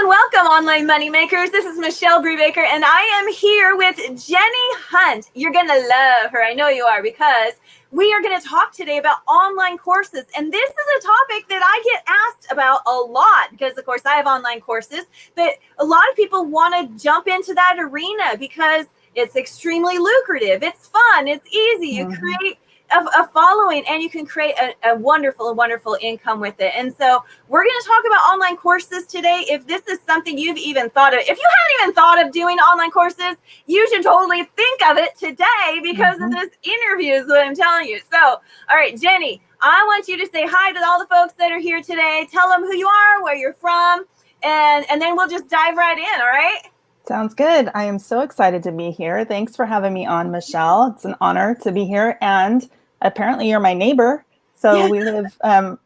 welcome, online moneymakers. This is Michelle Brubaker, and I am here with Jenni Hunt. You're going to love her. I know you are, because we are going to talk today about online courses. And this is a topic that I get asked about a lot because, of course, I have online courses, but a lot of people want to jump into that arena because it's extremely lucrative. It's fun. It's easy. You create a following, and you can create a wonderful income with it. And so we're going to talk about online courses today. If this is something you've even thought of, if you haven't even thought of doing online courses, you should totally think of it today because of this interview is what I'm telling you. So, all right, Jenni, I want you to say hi to all the folks that are here today. Tell them who you are, where you're from, and then we'll just dive right in. All right. Sounds good. I am so excited to be here. Thanks for having me on, Michelle. It's an honor to be here. And apparently you're my neighbor. So we live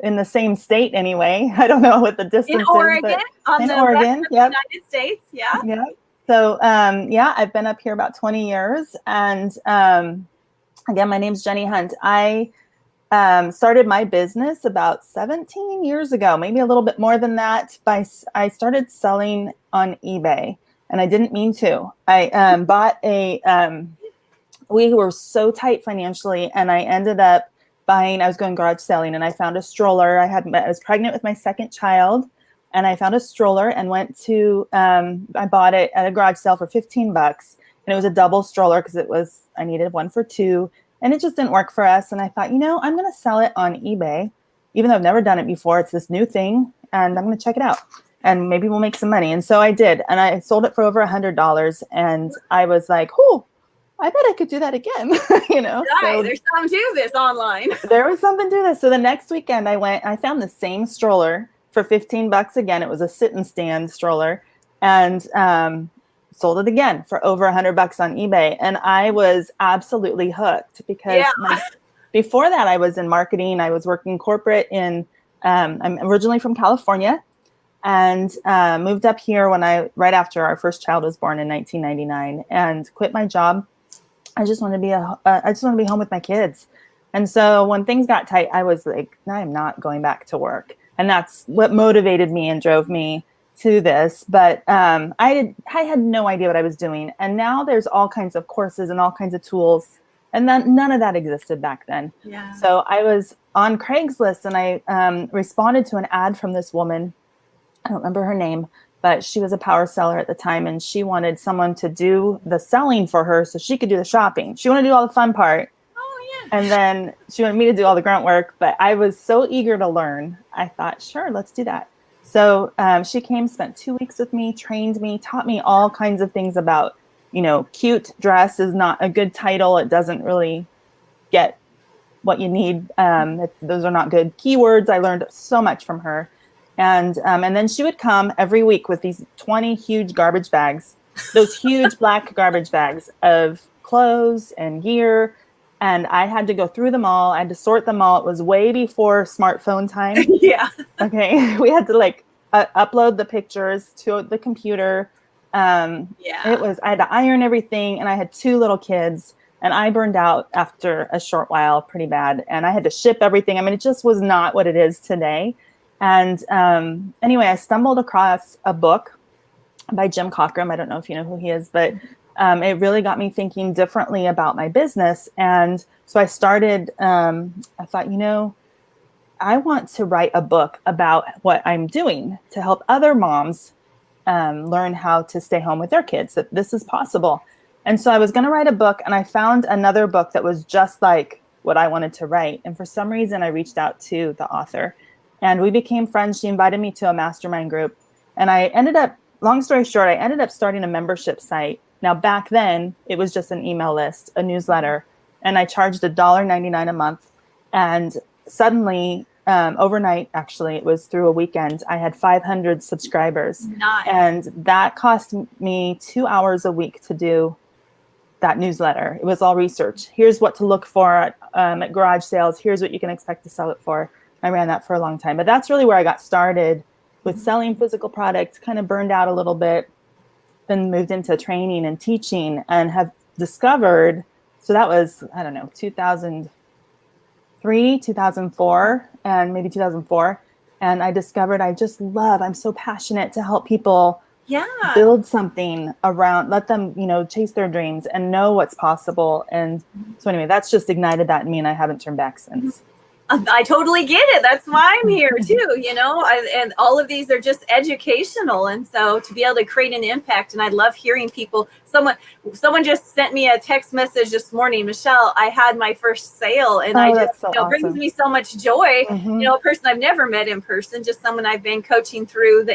in the same state anyway. I don't know what the distance in Oregon, is. On the Oregon, west of the United States. Yeah. Yeah. So, I've been up here about 20 years. And again, my name's Jenni Hunt. I started my business about 17 years ago, maybe a little bit more than that. I started selling on eBay. And I didn't mean to. I bought we were so tight financially, and I ended up I was going garage selling, and I found a stroller. I was pregnant with my second child, and I found a stroller and went to, I bought it at a garage sale for $15. And it was a double stroller because I needed one for two, and it just didn't work for us. And I thought, I'm going to sell it on eBay, even though I've never done it before. It's this new thing, and I'm going to check it out. And maybe we'll make some money. And so I did. And I sold it for over $100. And I was like, I bet I could do that again. Right. So there's something to this online. There was something to this. So the next weekend I found the same stroller for $15 again. It was a sit and stand stroller, and sold it again for over $100 on eBay. And I was absolutely hooked because before that I was in marketing. I was working corporate I'm originally from California. And moved up here right after our first child was born in 1999, and quit my job. I just wanted to be home with my kids. And so when things got tight, I was like, I'm not going back to work. And that's what motivated me and drove me to this. But I had no idea what I was doing. And now there's all kinds of courses and all kinds of tools. And then none of that existed back then. Yeah. So I was on Craigslist, and I responded to an ad from this woman. I don't remember her name, but she was a power seller at the time, and she wanted someone to do the selling for her so she could do the shopping. She wanted to do all the fun part. Oh, yeah. And then she wanted me to do all the grunt work, but I was so eager to learn. I thought, sure, let's do that. So she came, spent 2 weeks with me, trained me, taught me all kinds of things about, cute dress is not a good title. It doesn't really get what you need. Those are not good keywords. I learned so much from her. And then she would come every week with these 20 huge garbage bags, those huge black garbage bags of clothes and gear. And I had to go through them all. I had to sort them all. It was way before smartphone time. Yeah. Okay. We had to upload the pictures to the computer. I had to iron everything, and I had 2 little kids, and I burned out after a short while pretty bad. And I had to ship everything. I mean, it just was not what it is today. And anyway, I stumbled across a book by Jim Cockrum. I don't know if you know who he is, but it really got me thinking differently about my business. And so I started, I thought, I want to write a book about what I'm doing to help other moms learn how to stay home with their kids, that this is possible. And so I was going to write a book, and I found another book that was just like what I wanted to write. And for some reason, I reached out to the author. And we became friends. She invited me to a mastermind group. And long story short, I ended up starting a membership site. Now, back then, it was just an email list, a newsletter. And I charged $1.99 a month. And suddenly, overnight, actually, it was through a weekend, I had 500 subscribers. Nice. And that cost me 2 hours a week to do that newsletter. It was all research. Here's what to look for at garage sales. Here's what you can expect to sell it for. I ran that for a long time, but that's really where I got started with selling physical products, kind of burned out a little bit, then moved into training and teaching, and have discovered, so that was, 2003, 2004, and maybe 2004. And I discovered I'm so passionate to help people Yeah. build something around, let them, chase their dreams and know what's possible. And so anyway, that's just ignited that in me, and I haven't turned back since. I totally get it. That's why I'm here too, and all of these are just educational. And so to be able to create an impact, and I love hearing people, someone just sent me a text message this morning, Michelle, I had my first sale, and That's so awesome. brings me so much joy. Mm-hmm. A person I've never met in person, just someone I've been coaching through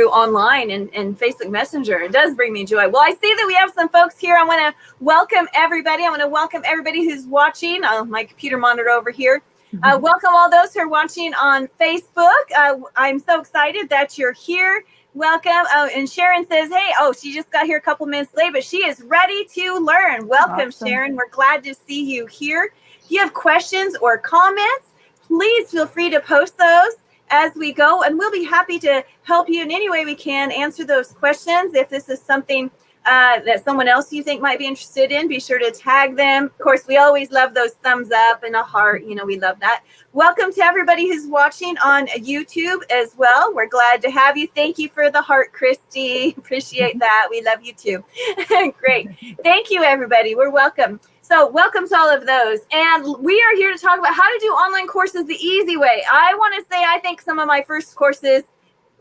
online and Facebook Messenger. It does bring me joy. Well, I see that we have some folks here. I want to welcome everybody. I want to welcome everybody who's watching. My computer monitor over here. Welcome all those who are watching on Facebook. I'm so excited that you're here. Welcome. Oh, and Sharon says, hey, she just got here a couple minutes late, but she is ready to learn. Welcome, awesome. Sharon. We're glad to see you here. If you have questions or comments, please feel free to post those as we go, and we'll be happy to help you in any way we can answer those questions. If this is something that someone else you think might be interested in, be sure to tag them. Of course, we always love those thumbs up and a heart. We love that. Welcome to everybody who's watching on YouTube as well. We're glad to have you. Thank you for the heart, Christy. Appreciate that. We love you too. Great. Thank you, everybody. We're welcome. So welcome to all of those. And we are here to talk about how to do online courses the easy way. I want to say I think some of my first courses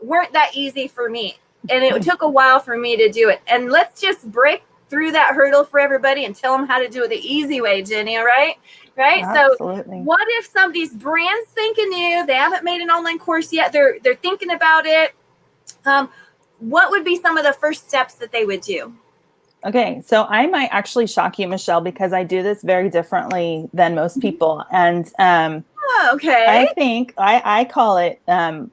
weren't that easy for me. And it took a while for me to do it. And let's just break through that hurdle for everybody and tell them how to do it the easy way, Jenny, all right? Right? Absolutely. So what if somebody's brand spanking new, they haven't made an online course yet, they're thinking about it. What would be some of the first steps that they would do? Okay, so I might actually shock you, Michelle, because I do this very differently than most people. And okay. I think I call it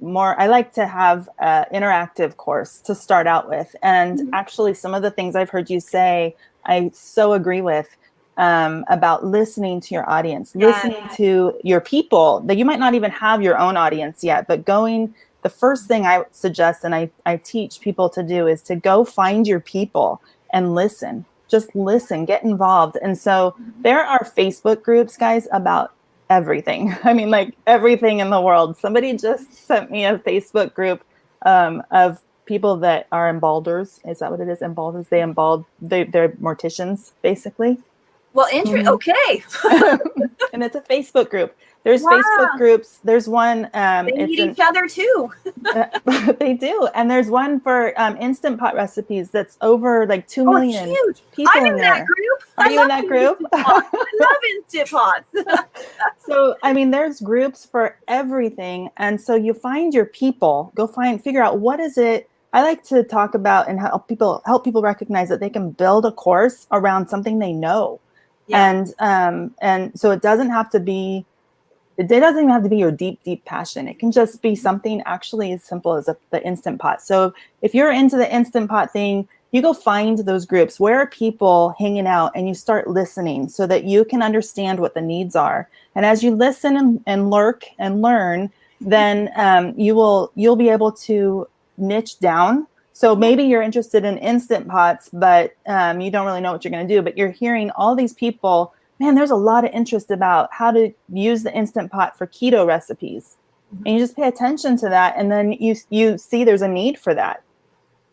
more, I like to have an interactive course to start out with. And actually some of the things I've heard you say, I so agree with about listening to your audience, listening to your people that you might not even have your own audience yet, but the first thing I suggest and I teach people to do is to go find your people and listen, just listen, get involved. And so there are Facebook groups, guys, about everything. I mean, like everything in the world. Somebody just sent me a Facebook group of people that are embalders. Is that what it is? Embalders. They're morticians, basically. Well, okay. And it's a Facebook group. There's Facebook groups. There's one. They need each other too. They do. And there's one for Instant Pot recipes that's over like 2 million people I'm in there. That group. Are you in that group? I love Instant Pots. So, I mean, there's groups for everything. And so you find your people, figure out what is it. I like to talk about and help people recognize that they can build a course around something they know. Yeah. And so it doesn't have to be your deep, deep passion. It can just be something actually as simple as the Instant Pot. So if you're into the Instant Pot thing, you go find those groups. Where are people hanging out? And you start listening so that you can understand what the needs are. And as you listen and lurk and learn, then you'll be able to niche down. So maybe you're interested in Instant Pots, but you don't really know what you're going to do. But you're hearing all these people. Man, there's a lot of interest about how to use the Instant Pot for keto recipes. And you just pay attention to that. And then you see there's a need for that.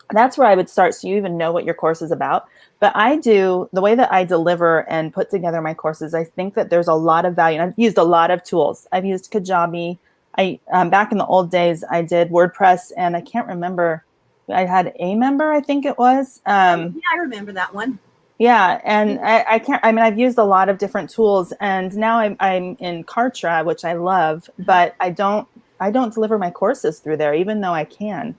That's where I would start, so you even know what your course is about. But the way that I deliver and put together my courses, I think that there's a lot of value. And I've used a lot of tools. I've used Kajabi. Back in the old days, I did WordPress, and I can't remember. I had Amember, I think it was. Yeah, I remember that one. Yeah, and I've used a lot of different tools, and now I'm in Kartra, which I love, but I don't deliver my courses through there, even though I can.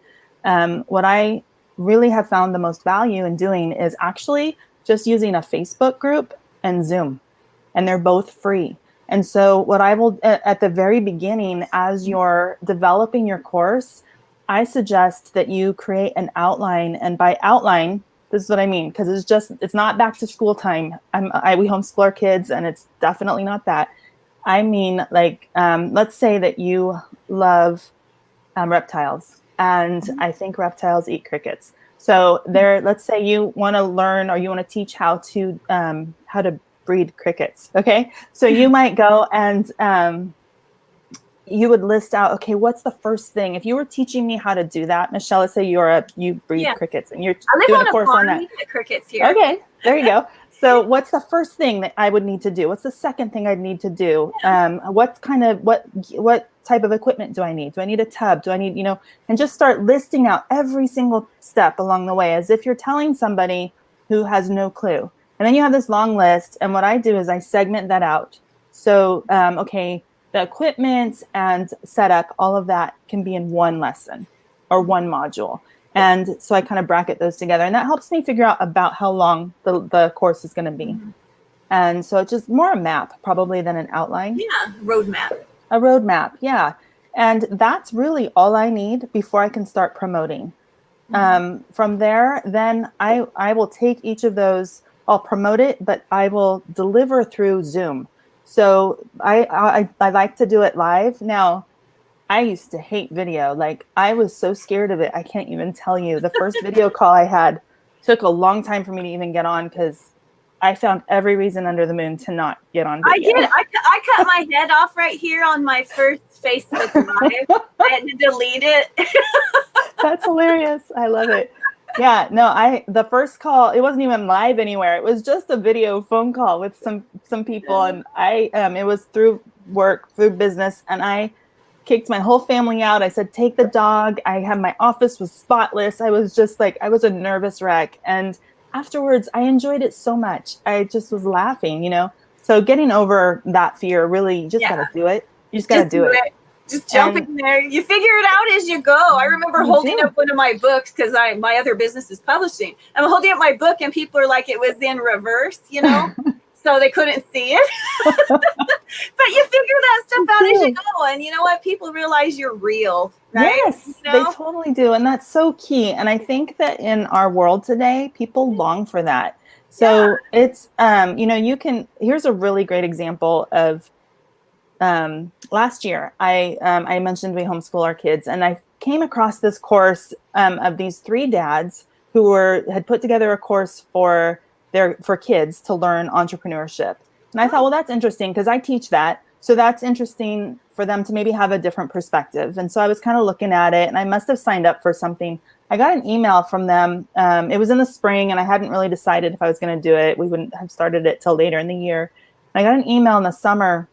What I really have found the most value in doing is actually just using a Facebook group and Zoom, and they're both free. And so what I will, at the very beginning, as you're developing your course, I suggest that you create an outline. And by outline, this is what I mean, because it's not back to school time. We homeschool our kids, and it's definitely not that. I mean, like, let's say that you love reptiles, and I think reptiles eat crickets. So let's say you want to learn, or you want to teach how to breed crickets. Okay, so you might go and you would list out, okay, what's the first thing? If you were teaching me how to do that, Michelle, let's say you breed crickets and you're I live doing on a course on farm. that. We get crickets here. Okay, there you go. So what's the first thing that I would need to do? What's the second thing I'd need to do? What type of equipment do I need? Do I need a tub? Do I need, and just start listing out every single step along the way as if you're telling somebody who has no clue. And then you have this long list. And what I do is I segment that out. So, okay, the equipment and setup, all of that can be in one lesson or one module. And so I kind of bracket those together, and that helps me figure out about how long the course is going to be. And so it's just more a map probably than an outline. Yeah, roadmap. A roadmap, yeah. And that's really all I need before I can start promoting. From there, then I will take each of those, I'll promote it, but I will deliver through Zoom. So I like to do it live. Now, I used to hate video. Like, I was so scared of it. I can't even tell you. The first video call I had took a long time for me to even get on because I found every reason under the moon to not get on video. I did. I cut my head off right here on my first Facebook Live. I had to delete it. That's hilarious. I love it. Yeah, no, the first call, it wasn't even live anywhere. It was just a video phone call with some people, and it was through work, through business, and I kicked my whole family out. I said, take the dog. My office was spotless. I was just like, I was a nervous wreck. And afterwards, I enjoyed it so much. I just was laughing, So getting over that fear, really, you just got to do it. You just got to do it. Just jump in there. You figure it out as you go. I remember holding up one of my books because my other business is publishing. I'm holding up my book and people are like, it was in reverse, so they couldn't see it. But you figure that stuff out as you go. And you know what? People realize you're real, right? Yes, they totally do. And that's so key. And I think that in our world today, people long for that. So it's, here's a really great example of last year. I mentioned we homeschool our kids, and I came across this course of these 3 dads who had put together a course for kids to learn entrepreneurship. And I thought, well, that's interesting because I teach that. So that's interesting for them to maybe have a different perspective. And so I was kind of looking at it, and I must have signed up for something. I got an email from them. It was in the spring, and I hadn't really decided if I was going to do it. We wouldn't have started it till later in the year. I got an email in the summer,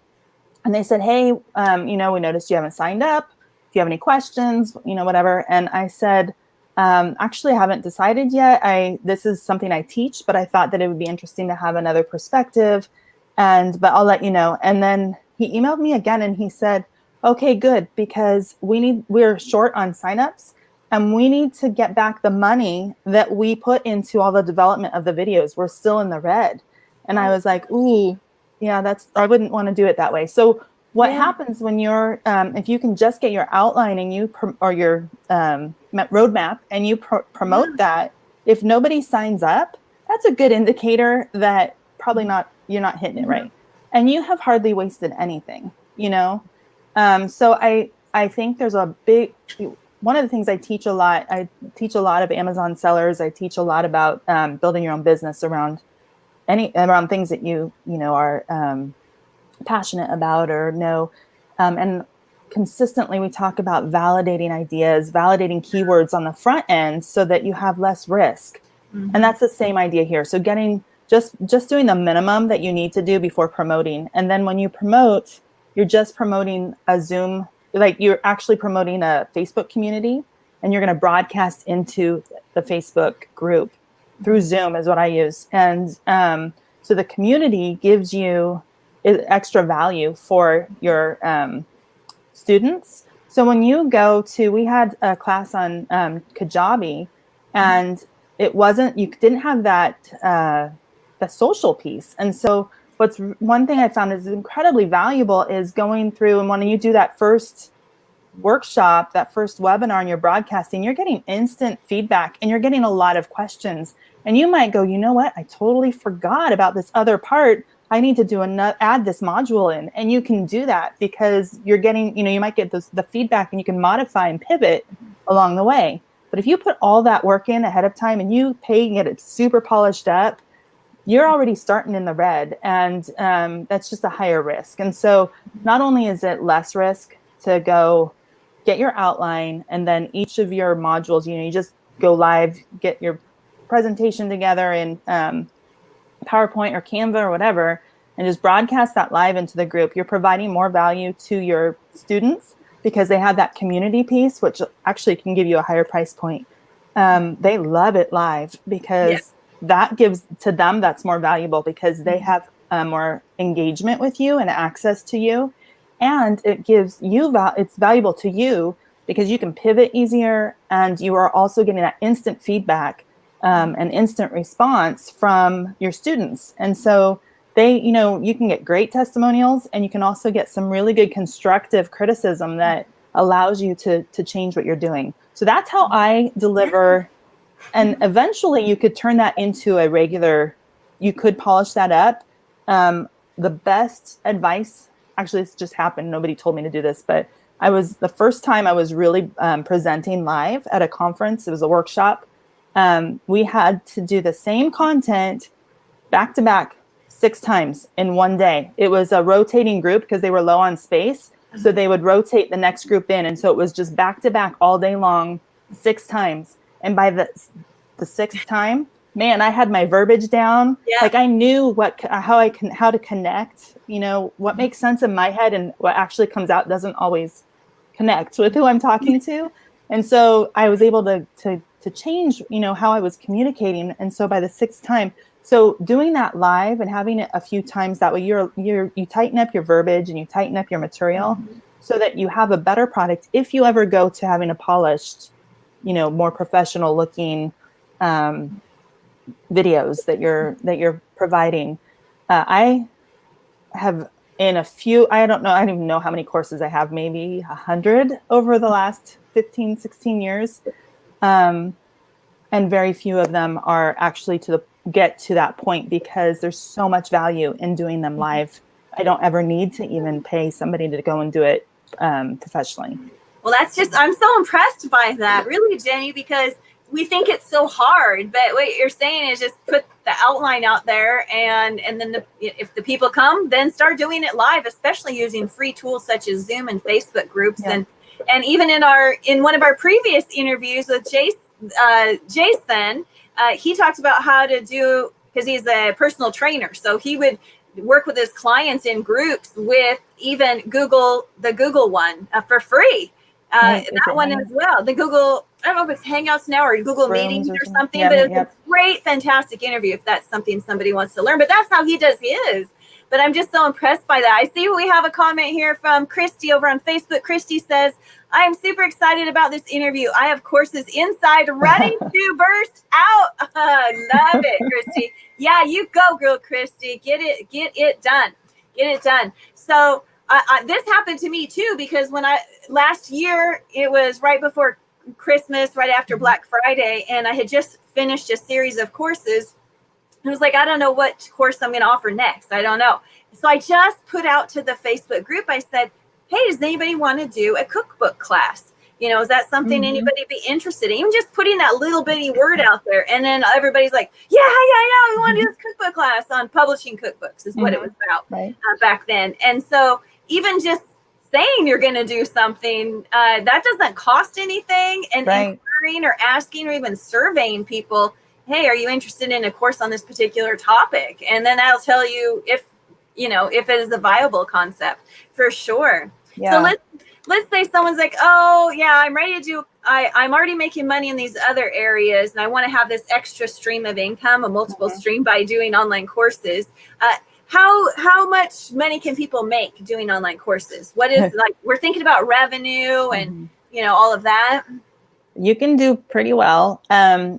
and they said, hey, we noticed you haven't signed up. If you have any questions, whatever. And I said, actually, I haven't decided yet. This is something I teach, but I thought that it would be interesting to have another perspective. But I'll let you know. And then he emailed me again, and he said, okay, good, because we're short on signups, and we need to get back the money that we put into all the development of the videos. We're still in the red. And I was like, ooh, yeah, I wouldn't want to do it that way. So what happens when you're, if you can just get your outline and or your roadmap and you promote that, if nobody signs up, that's a good indicator that probably you're not hitting it right. And you have hardly wasted anything, So I think there's one of the things I teach a lot of Amazon sellers. I teach a lot about building your own business around things that you are passionate about or know. And consistently we talk about validating ideas, validating keywords on the front end so that you have less risk. And that's the same idea here. So getting just doing the minimum that you need to do before promoting. And then when you promote, you're just promoting a Zoom, like you're actually promoting a Facebook community, and you're going to broadcast into the Facebook group through Zoom is what I use. And so the community gives you extra value for your students. So when you we had a class on Kajabi, and you didn't have that, the social piece. And so one thing I found is incredibly valuable is going through, and when you do that first workshop, that first webinar, and you're broadcasting, you're getting instant feedback, and you're getting a lot of questions. And you might go, you know what? I totally forgot about this other part. I need to add this module in. And you can do that because you're getting, you might get the feedback, and you can modify and pivot along the way. But if you put all that work in ahead of time and you get it super polished up, you're already starting in the red, and that's just a higher risk. And so not only is it less risk, to go get your outline, and then each of your modules, you just go live, get your presentation together in PowerPoint or Canva or whatever, and just broadcast that live into the group. You're providing more value to your students because they have that community piece, which actually can give you a higher price point. They love it live because that gives to them, that's more valuable because they have more engagement with you and access to you. And it gives you, it's valuable to you because you can pivot easier, and you are also getting that instant feedback and instant response from your students. And so you can get great testimonials, and you can also get some really good constructive criticism that allows you to change what you're doing. So that's how I deliver. And eventually you could turn that into a regular, you could polish that up. The best advice, actually, this just happened. Nobody told me to do this, but the first time I was really presenting live at a conference. It was a workshop. We had to do the same content back to back 6 times in one day. It was a rotating group because they were low on space. So they would rotate the next group in. And so it was just back to back all day long, 6 times. And by the 6th time, man, I had my verbiage down. Yeah. Like I knew how to connect, what makes sense in my head, and what actually comes out doesn't always connect with who I'm talking to. And so I was able to change, how I was communicating. And so by the 6th time, so doing that live and having it a few times, that way you tighten up your verbiage and you tighten up your material so that you have a better product if you ever go to having a polished, more professional looking videos that you're providing. I have in a few, I don't even know how many courses I have, maybe 100 over the last 15, 16 years. And very few of them are actually get to that point because there's so much value in doing them live. I don't ever need to even pay somebody to go and do it professionally. Well, I'm so impressed by that, really, Jenni, because we think it's so hard, but what you're saying is just put the outline out there, and then if the people come, then start doing it live, especially using free tools such as Zoom and Facebook groups. Yeah. And even in one of our previous interviews with Jason, he talked about how to do, because he's a personal trainer, so he would work with his clients in groups with even the Google one for free. That one as well. The Google, I don't know if it's Hangouts now or Google Meetings or something, but it's a great, fantastic interview if that's something somebody wants to learn. But that's how he does his. But I'm just so impressed by that. I see we have a comment here from Christy over on Facebook. Christy says, I am super excited about this interview. I have courses inside ready to burst out. Love it, Christy. Yeah, you go, girl, Christy. Get it done. Get it done. So this happened to me too, because last year, it was right before Christmas, right after Black Friday, and I had just finished a series of courses. I was like, I don't know what course I'm going to offer next. I don't know. So I just put out to the Facebook group. I said, hey, does anybody want to do a cookbook class? Is that something anybody be interested in? Even just putting that little bitty word out there. And then everybody's like, yeah, we want to do this cookbook class on publishing cookbooks is what it was about back then. And so even just saying you're going to do something, that doesn't cost anything. And inquiring or asking or even surveying people, hey, are you interested in a course on this particular topic? And then that'll tell you if it is a viable concept for sure. Yeah. So let's say someone's like, oh yeah, I'm ready to do, I'm already making money in these other areas, and I want to have this extra stream of income, a multiple stream by doing online courses. How much money can people make doing online courses? What is we're thinking about revenue and all of that. You can do pretty well.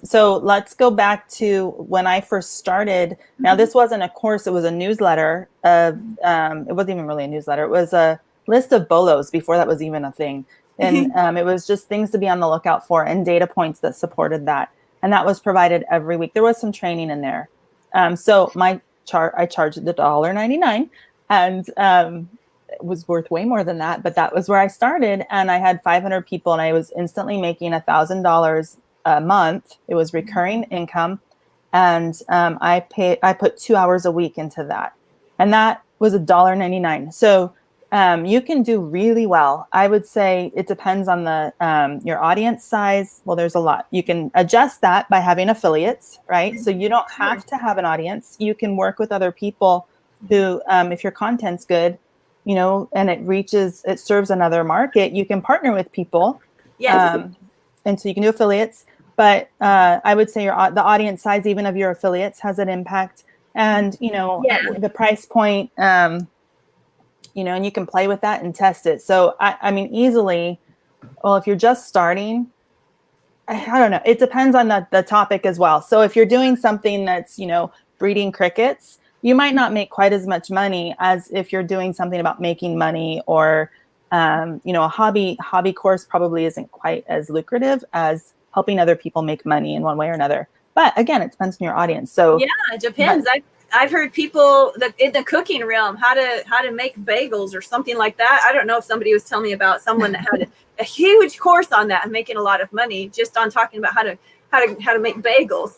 So let's go back to when I first started. Now, this wasn't a course. It was a newsletter. It wasn't even really a newsletter. It was a list of BOLOs before that was even a thing. And it was just things to be on the lookout for and data points that supported that. And that was provided every week. There was some training in there. So I charged $1.99, and it was worth way more than that, but that was where I started, and I had 500 people, and I was instantly making $1,000 a month. It was recurring income, and I put 2 hours a week into that, and that was $1.99. So You can do really well. I would say it depends on the your audience size. Well, there's a lot. You can adjust that by having affiliates, right? So you don't have to have an audience. You can work with other people who, if your content's good, you know, and it serves another market, you can partner with people. Yes. And so you can do affiliates. But I would say the audience size, even of your affiliates, has an impact. And, you know, the price point, you know, and you can play with that and test it. So, I mean, easily, well, if you're just starting, I don't know. It depends on the topic as well. So if you're doing something that's, you know, breeding crickets, you might not make quite as much money as if you're doing something about making money, or, you know, a hobby course probably isn't quite as lucrative as helping other people make money in one way or another. But again, it depends on your audience. So yeah, it depends. I've heard people in the cooking realm how to make bagels or something like that. I don't know if somebody was telling me about someone that had a huge course on that and making a lot of money just on talking about how to make bagels.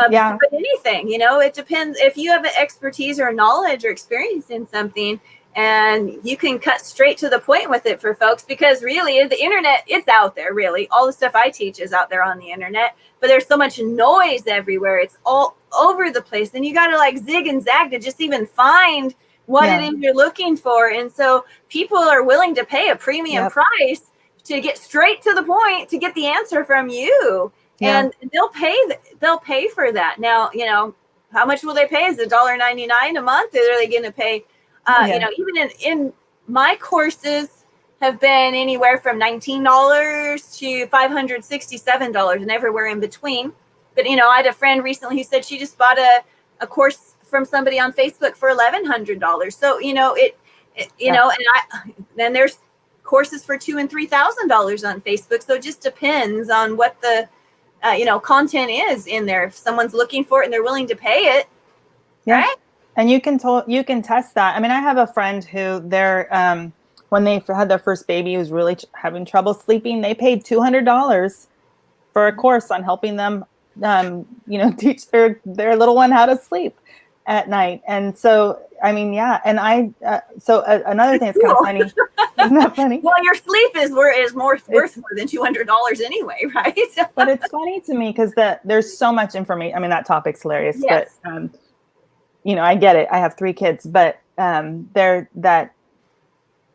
Yeah. But anything, you know, it depends if you have an expertise or knowledge or experience in something, and you can cut straight to the point with it for folks, because really the internet, it's out there. Really, all the stuff I teach is out there on the internet, but there's so much noise everywhere. It's all over the place, and you got to like zig and zag to just even find what it is you're looking for. And so people are willing to pay a premium price to get straight to the point, to get the answer from you. And they'll pay for that. Now, you know, how much will they pay? Is it $1.99 a month? Or are they going to pay, you know, even in my courses have been anywhere from $19 to $567 and everywhere in between. But, you know, I had a friend recently who said she just bought a course from somebody on Facebook for $1,100. So, you know, you know, and then there's courses for $2,000 and $3,000 on Facebook. So it just depends on what the, you know, content is in there. If someone's looking for it and they're willing to pay it, right? And you can test that. I mean, I have a friend who when they had their first baby, was really having trouble sleeping. They paid $200 for a course on helping them, you know, teach their little one how to sleep at night. And so, I mean, yeah. And another thing that's kind of funny. Isn't that funny? Well, your sleep is worth more than $200 anyway, right? But it's funny to me because there's so much information. I mean, that topic's hilarious, but you know, I get it. I have 3 kids, but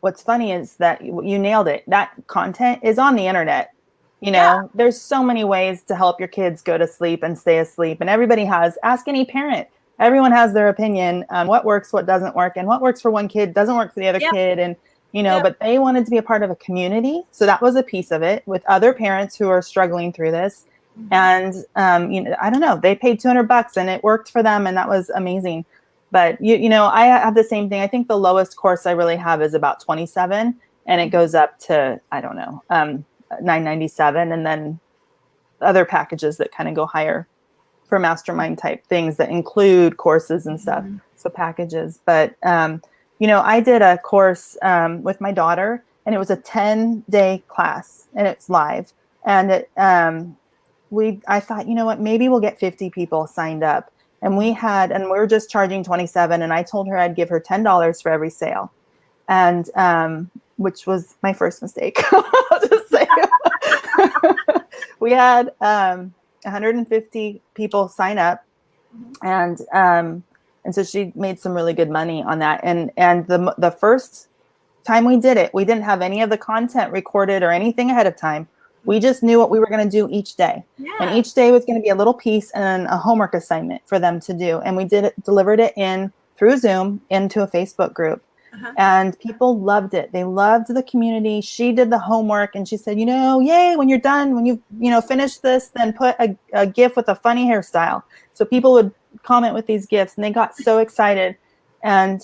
what's funny is that you nailed it. That content is on the internet. You know, there's so many ways to help your kids go to sleep and stay asleep. And everybody ask any parent. Everyone has their opinion on what works, what doesn't work, and what works for one kid doesn't work for the other kid. And, you know, but they wanted to be a part of a community. So that was a piece of it, with other parents who are struggling through this. And, you know, I don't know, they paid $200 and it worked for them. And that was amazing. But, you know, I have the same thing. I think the lowest course I really have is about 27, and it goes up to, I don't know, $997, and then other packages that kind of go higher for mastermind type things that include courses and stuff. So packages. But, you know, I did a course with my daughter, and it was a 10-day class, and it's live. And I thought, you know what, maybe we'll get 50 people signed up. And we were just charging $27, and I told her I'd give her $10 for every sale. And, which was my first mistake. I'll just say. We had 150 people sign up, and so she made some really good money on that. And the first time we did it, we didn't have any of the content recorded or anything ahead of time. We just knew what we were going to do each day. And each day was going to be a little piece and a homework assignment for them to do. And we delivered it through Zoom into a Facebook group. And people loved it. They loved the community. She did the homework, and she said, you know, yay, when you're done, when you finish this, then put a GIF with a funny hairstyle. So people would comment with these GIFs, and they got so excited. And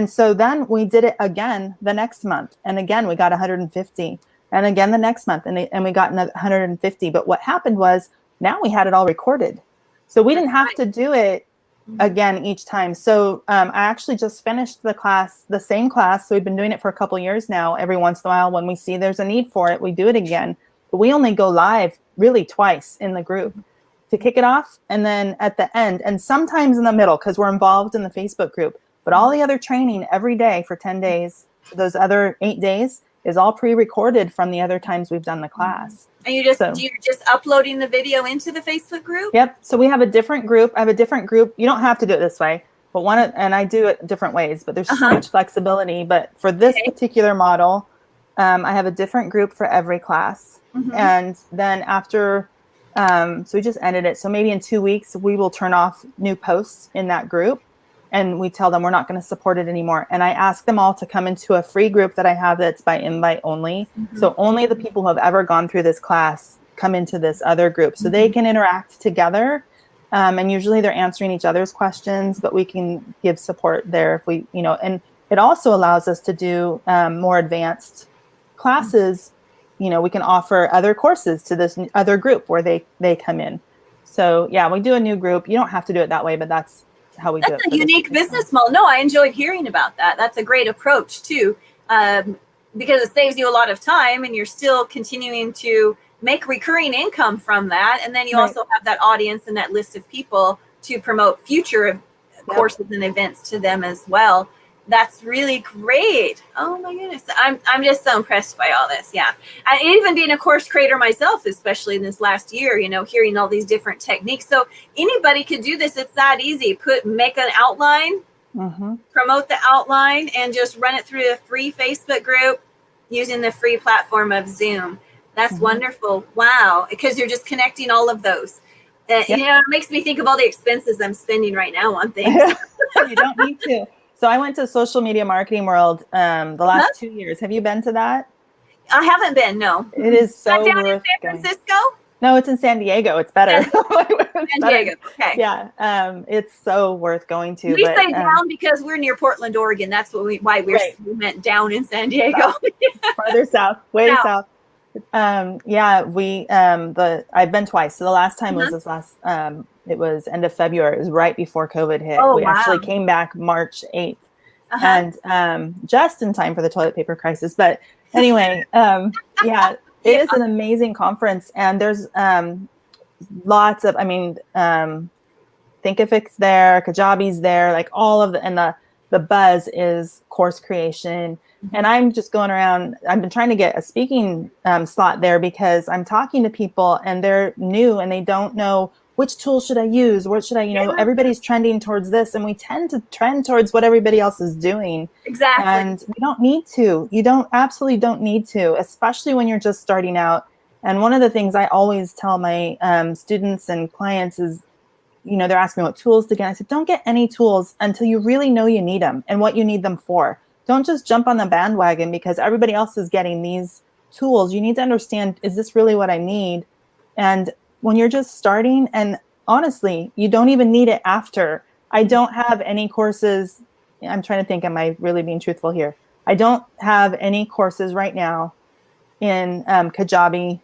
so then we did it again the next month. And again, we got 150. And again the next month, and we got another 150. But what happened was, now we had it all recorded. So we didn't have to do it again each time. So I actually just finished the same class. So we've been doing it for a couple of years now. Every once in a while, when we see there's a need for it, we do it again. But we only go live really twice in the group to kick it off, and then at the end, and sometimes in the middle, because we're involved in the Facebook group. But all the other training every day for 10 days So those other 8 days is all pre-recorded from the other times we've done the class. And you're just uploading the video into the Facebook group? Yep. So we have a different group. I have a different group. You don't have to do it this way, but and I do it different ways, but there's so much flexibility. But for this particular model, I have a different group for every class. And then after, so we just ended it. So maybe in 2 weeks, we will turn off new posts in that group. And we tell them we're not going to support it anymore. And I ask them all to come into a free group that I have that's by invite only. So only the people who have ever gone through this class come into this other group. So they can interact together. And usually they're answering each other's questions, but we can give support there if we, and it also allows us to do more advanced classes. We can offer other courses to this other group where they come in. So yeah, we do a new group. You don't have to do it that way, but that's how we do it. That's a unique business model. No, I enjoyed hearing about that. That's a great approach too, because it saves you a lot of time and you're still continuing to make recurring income from that. And then you also have that audience and that list of people to promote future courses and events to them as well. That's really great. Oh my goodness. I'm just so impressed by all this. Yeah. And even being a course creator myself, especially in this last year, hearing all these different techniques. So anybody could do this. It's that easy. Make an outline, promote the outline, and just run it through a free Facebook group using the free platform of Zoom. That's wonderful. Wow. Because you're just connecting all of those. It makes me think of all the expenses I'm spending right now on things. You don't need to. So I went to Social Media Marketing World the last 2 years. Have you been to that? I haven't been, no. It is so down worth in San Francisco? Going. No, it's in San Diego. It's better. San Diego, okay. Yeah, it's so worth going to. We say down because we're near Portland, Oregon. That's why we meant down in San Diego. Farther south, way south. I've been twice. So the last time was this last, it was end of February. It was right before COVID hit. We actually came back March 8th and just in time for the toilet paper crisis. But anyway, it is an amazing conference. And there's lots of, Thinkific's there, Kajabi's there, like all of the buzz is course creation. And I'm just going around. I've been trying to get a speaking slot there because I'm talking to people and they're new and they don't know which tool should I use? What should I, everybody's trending towards this and we tend to trend towards what everybody else is doing. Exactly. And we don't need to. You absolutely don't need to, especially when you're just starting out. And one of the things I always tell my students and clients is, they're asking me what tools to get. I said, don't get any tools until you really know you need them and what you need them for. Don't just jump on the bandwagon because everybody else is getting these tools. You need to understand, is this really what I need? And when you're just starting, and honestly, you don't even need it after. I don't have any courses. I'm trying to think, am I really being truthful here? I don't have any courses right now in Kajabi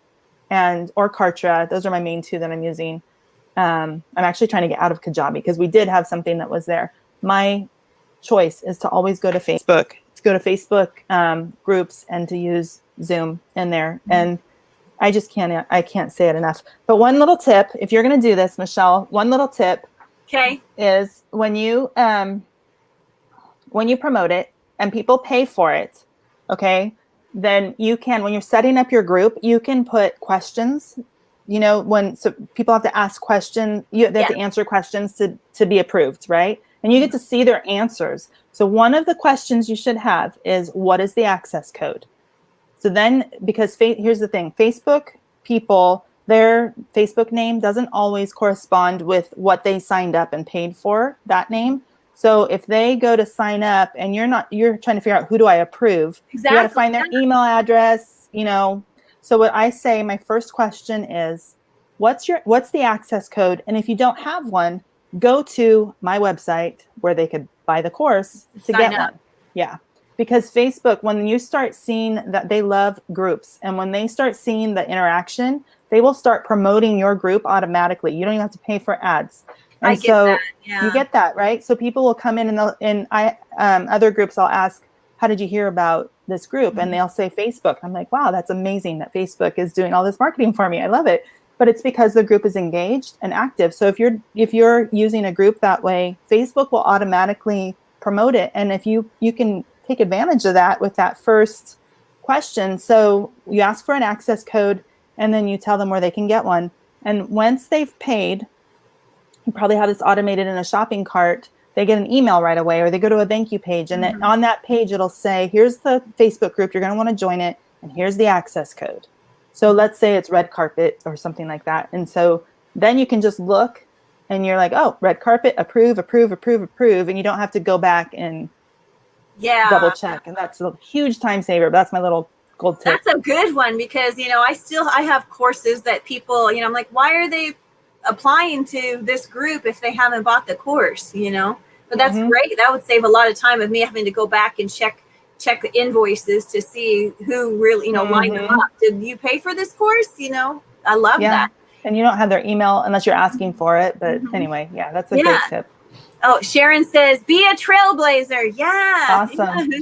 or Kartra. Those are my main two that I'm using. I'm actually trying to get out of Kajabi because we did have something that was there. My choice is to always go to Facebook, groups and to use Zoom in there. And I can't say it enough. But one little tip, if you're going to do this, Michelle, one little tip is when you promote it and people pay for it, okay, then you can, when you're setting up your group, you can put questions, so people have to ask questions, they have to answer questions to be approved, right? And you get to see their answers. So one of the questions you should have is, what is the access code? So then, because here's the thing, Facebook people, their Facebook name doesn't always correspond with what they signed up and paid for, that name. So if they go to sign up and you're trying to figure out who do I approve, you got to find their email address, So what I say, my first question is, what's the access code? And if you don't have one, go to my website where they could buy the course to get one. Yeah. Because Facebook, when you start seeing that they love groups and when they start seeing the interaction, they will start promoting your group automatically. You don't even have to pay for ads. And so you get that, right? So people will come in and other groups I'll ask, how did you hear about this group? And they'll say Facebook. I'm like, wow, that's amazing that Facebook is doing all this marketing for me. I love it. But it's because the group is engaged and active. So if you're using a group that way, Facebook will automatically promote it. And if you can take advantage of that with that first question. So you ask for an access code, and then you tell them where they can get one. And once they've paid, you probably have this automated in a shopping cart. They get an email right away, or they go to a thank you page. And then on that page, it'll say, here's the Facebook group. You're going to want to join it. And here's the access code. So let's say it's red carpet or something like that. And so then you can just look and you're like, oh, red carpet, approve, approve, approve, approve. And you don't have to go back and double check. And that's a huge time saver. But that's my little gold tip. That's a good one, because, I have courses that people, I'm like, why are they applying to this group if they haven't bought the course, But that's great. That would save a lot of time of me having to go back and check the invoices to see who really, lined them up. Did you pay for this course? I love that. And you don't have their email unless you're asking for it. But anyway, that's a great tip. Oh, Sharon says, be a trailblazer. Yeah. Awesome.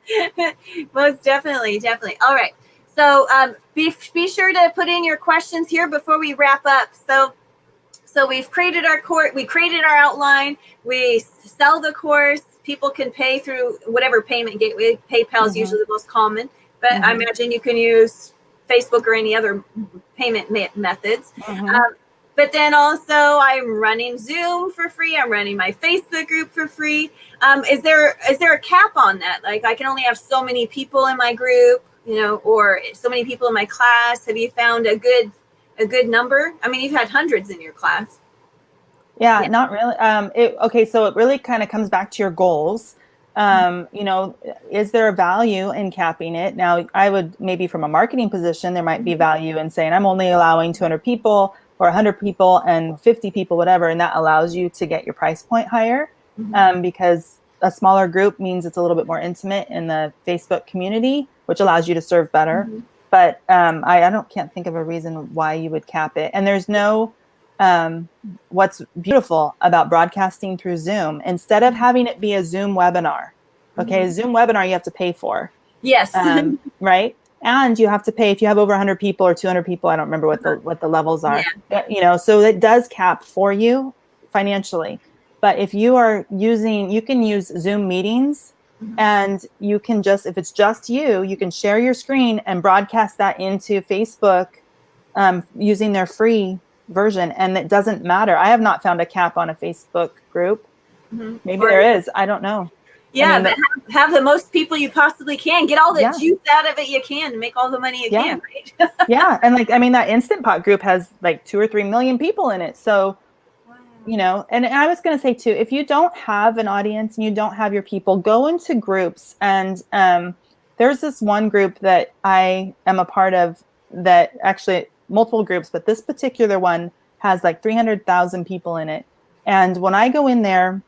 Yes. Most definitely. All right. So be sure to put in your questions here before we wrap up. So we've created our course. We created our outline. We sell the course. People can pay through whatever payment gateway. PayPal is usually the most common, but I imagine you can use Facebook or any other payment methods. But then also I'm running Zoom for free. I'm running my Facebook group for free. Is there a cap on that? Like, I can only have so many people in my group, or so many people in my class. Have you found a good number? I mean, you've had hundreds in your class. Yeah, not really. Okay, so it really kind of comes back to your goals. Is there a value in capping it? Now, I would maybe from a marketing position, there might be value in saying I'm only allowing 200 people or 100 people and 50 people, whatever. And that allows you to get your price point higher because a smaller group means it's a little bit more intimate in the Facebook community, which allows you to serve better. But I can't think of a reason why you would cap it. And there's no, what's beautiful about broadcasting through Zoom, instead of having it be a Zoom webinar, okay, a Zoom webinar you have to pay for. Yes. Right. And you have to pay if you have over 100 people or 200 people. I don't remember what the levels are. So it does cap for you financially. But if you are you can use Zoom meetings, and you can if it's just you can share your screen and broadcast that into Facebook using their free version. And it doesn't matter. I have not found a cap on a Facebook group. Maybe there is. I don't know. Yeah, but have the most people you possibly can. Get all the juice out of it you can to make all the money you can, right? Yeah, and that Instant Pot group has like 2 or 3 million people in it. So, and I was going to say too, if you don't have an audience and you don't have your people, go into groups. And there's this one group that I am a part of that actually multiple groups, but this particular one has like 300,000 people in it. And when I go in there,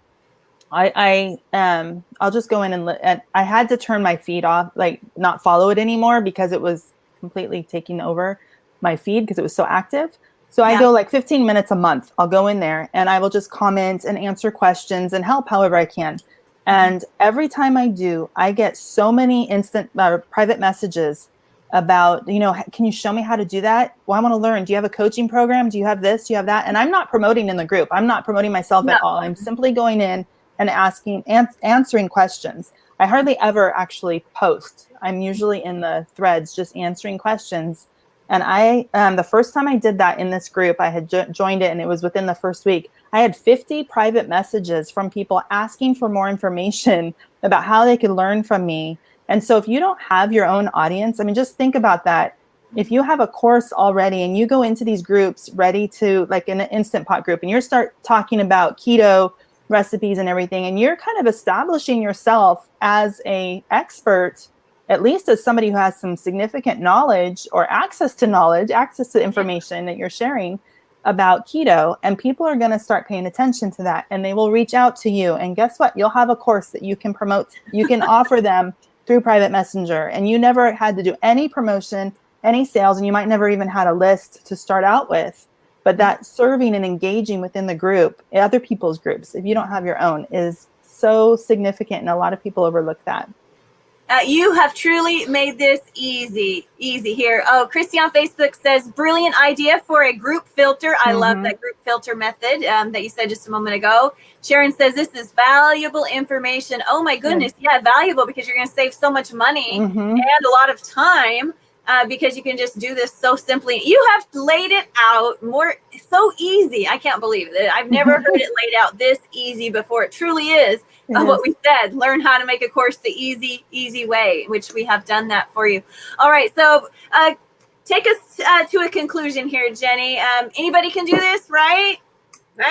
I'll just go in and I had to turn my feed off, like not follow it anymore because it was completely taking over my feed because it was so active. So I go like 15 minutes a month. I'll go in there and I will just comment and answer questions and help however I can. And every time I do, I get so many instant private messages about, can you show me how to do that? Well, I want to learn. Do you have a coaching program? Do you have this? Do you have that? And I'm not promoting in the group. I'm not promoting myself at all. I'm simply going in and answering questions. I hardly ever actually post. I'm usually in the threads just answering questions. And the first time I did that in this group, I had joined it and it was within the first week. I had 50 private messages from people asking for more information about how they could learn from me. And so if you don't have your own audience, just think about that. If you have a course already and you go into these groups ready to, like in an Instant Pot group, and you start talking about keto recipes and everything, and you're kind of establishing yourself as a expert, at least as somebody who has some significant knowledge or access to information that you're sharing about keto, and people are going to start paying attention to that, and they will reach out to you. And guess what? You'll have a course that you can promote. You can offer them through private messenger, and you never had to do any promotion, any sales, and you might never even had a list to start out with. But that serving and engaging within the group, other people's groups, if you don't have your own, is so significant, and a lot of people overlook that. You have truly made this easy here. Oh, Christy on Facebook says, brilliant idea for a group filter. I love that group filter method that you said just a moment ago. Sharon says, this is valuable information. Oh my goodness. Yeah, valuable, because you're going to save so much money and a lot of time. Because you can just do this so simply. You have laid it out so easy. I can't believe it. I've never heard it laid out this easy before. It truly is. What we said, learn how to make a course the easy way, which we have done that for you. All right, so take us to a conclusion here, Jenni. Anybody can do this, right?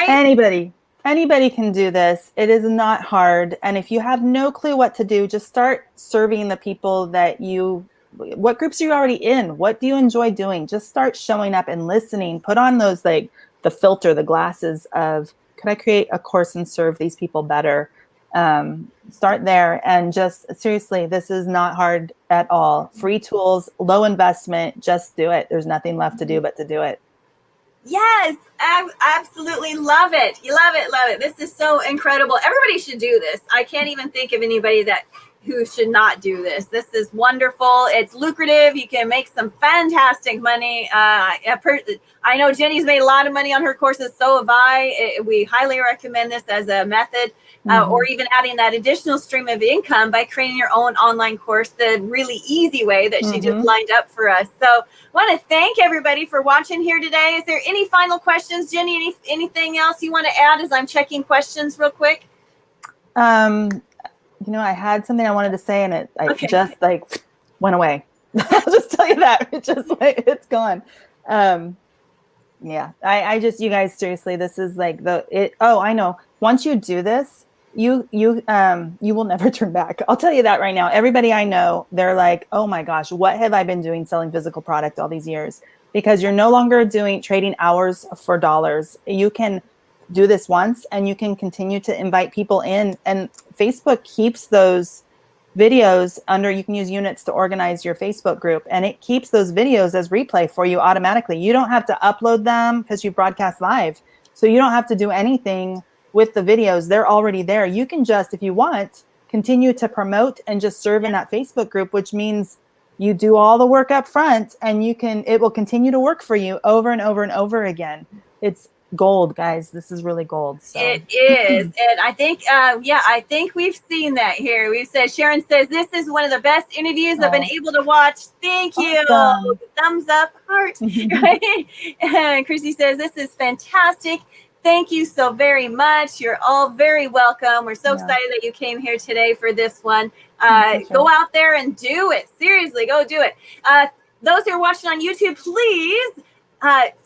Anybody can do this. It is not hard. And if you have no clue what to do, just start serving the people what groups are you already in? What do you enjoy doing? Just start showing up and listening. Put on those, the filter, the glasses of, could I create a course and serve these people better? Start there, and just seriously, this is not hard at all. Free tools, low investment, just do it. There's nothing left to do but to do it. Yes, I absolutely love it. You love it. This is so incredible. Everybody should do this. I can't even think of anybody who should not do this. This is wonderful. It's lucrative. You can make some fantastic money. I know Jenni's made a lot of money on her courses. So have I. We highly recommend this as a method, or even adding that additional stream of income by creating your own online course, the really easy way that she just lined up for us. So I want to thank everybody for watching here today. Is there any final questions, Jenni? Anything else you want to add as I'm checking questions real quick? I had something I wanted to say, and it just went away. I'll just tell you that. It just it's gone. Yeah, I just, you guys, seriously, this is I know. Once you do this, you will never turn back. I'll tell you that right now. Everybody I know, they're like, oh my gosh, what have I been doing selling physical product all these years? Because you're no longer trading hours for dollars. You can do this once, and you can continue to invite people in, and Facebook keeps those videos you can use units to organize your Facebook group, and it keeps those videos as replay for you automatically. You don't have to upload them because you broadcast live. So you don't have to do anything with the videos. They're already there. You can just, if you want, continue to promote and just serve in that Facebook group, which means you do all the work up front, and it will continue to work for you over and over and over again. It's gold, guys. This is really gold. So. It is. And I think, I think we've seen that here. We've said, Sharon says, this is one of the best interviews I've been able to watch. Thank you. Awesome. Thumbs up, heart. Right? And Chrissy says, this is fantastic. Thank you so very much. You're all very welcome. We're so excited that you came here today for this one. Go out there and do it. Seriously, go do it. Those who are watching on YouTube, please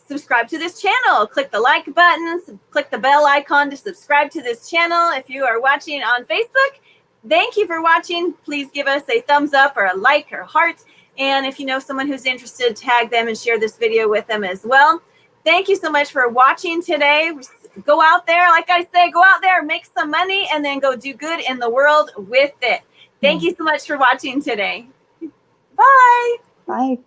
subscribe to this channel. Click the like button, click the bell icon to subscribe to this channel. If you are watching on Facebook, thank you for watching. Please give us a thumbs up or a like or heart. And if you know someone who's interested, tag them and share this video with them as well. Thank you so much for watching today. Go out there, like I say, go out there, make some money, and then go do good in the world with it. Thank you so much for watching today. Bye. Bye.